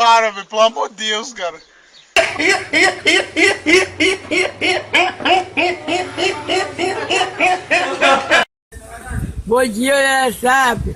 para, velho. Pelo amor de Deus, cara. Bom dia, né, sabe?